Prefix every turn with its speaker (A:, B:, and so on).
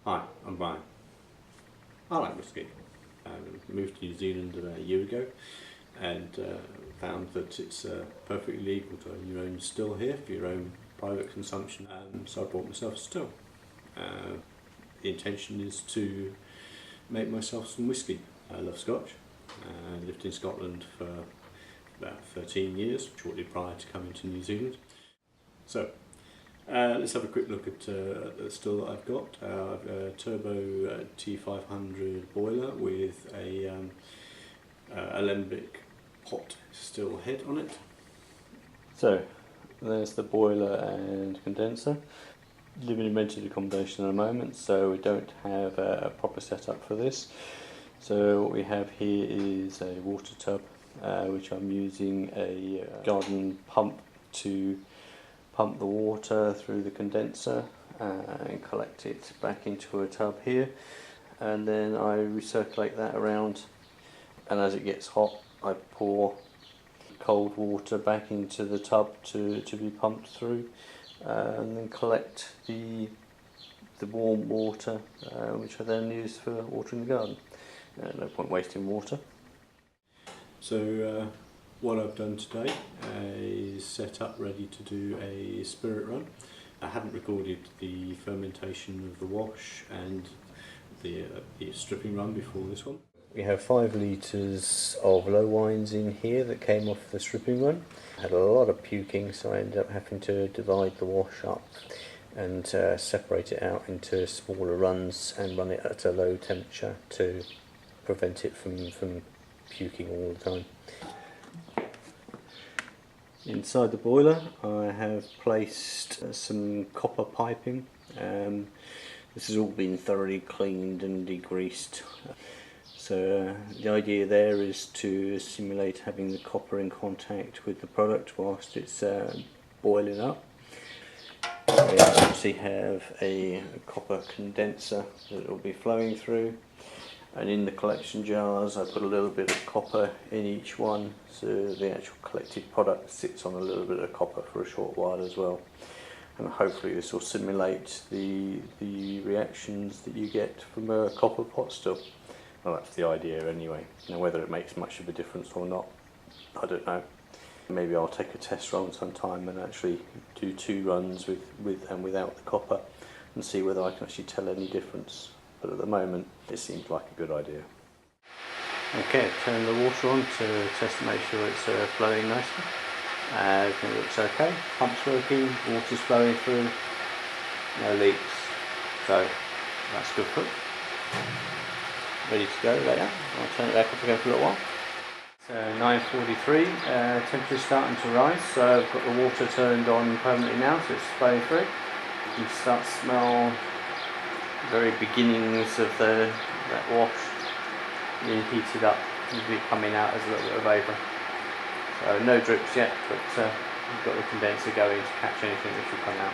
A: Hi, I'm Brian. I like whisky. Moved to New Zealand about a year ago and found that it's perfectly legal to own your own still here for your own private consumption, so I bought myself a still. The intention is to make myself some whisky. I love Scotch. I lived in Scotland for about 13 years, shortly prior to coming to New Zealand. So let's have a quick look at the still that I've got. I've a turbo T500 boiler with a alembic pot still head on it.
B: So there's the boiler and condenser. Living in rented accommodation at the moment, so we don't have a proper setup for this. So what we have here is a water tub, which I'm using a garden pump to pump the water through the condenser and collect it back into a tub here, and then I recirculate that around, and as it gets hot I pour cold water back into the tub to be pumped through, and then collect the warm water, which I then use for watering the garden. No point wasting water.
A: So what I've done today is set up ready to do a spirit run. I haven't recorded the fermentation of the wash and the stripping run before this one. We have 5 litres of low wines in here that came off the stripping run. I had a lot of puking, so I ended up having to divide the wash up and separate it out into smaller runs and run it at a low temperature to prevent it from puking all the time. Inside the boiler I have placed some copper piping. This has all been thoroughly cleaned and degreased. So the idea there is to simulate having the copper in contact with the product whilst it's boiling up. We actually have a copper condenser that will be flowing through, and in the collection jars I put a little bit of copper in each one, so the actual collected product sits on a little bit of copper for a short while as well. And hopefully this will simulate the reactions that you get from a copper pot still. Well, that's the idea anyway. Now whether it makes much of a difference or not, I don't know. Maybe I'll take a test run sometime and actually do 2 runs with and without the copper and see whether I can actually tell any difference. But at the moment it seems like a good idea.
B: Okay, turn the water on to test to make sure it's flowing nicely. Everything looks okay, pump's working, water's flowing through, no leaks, so that's good for it. Ready to go later. I'll turn it back up again for a little while. So 9:43, temperature's starting to rise, so I've got the water turned on permanently now, so it's flowing through. You can start to smell the very beginnings of that wash being heated up and be coming out as a little bit of vapour. So no drips yet, but we've got the condenser going to catch anything that should come out.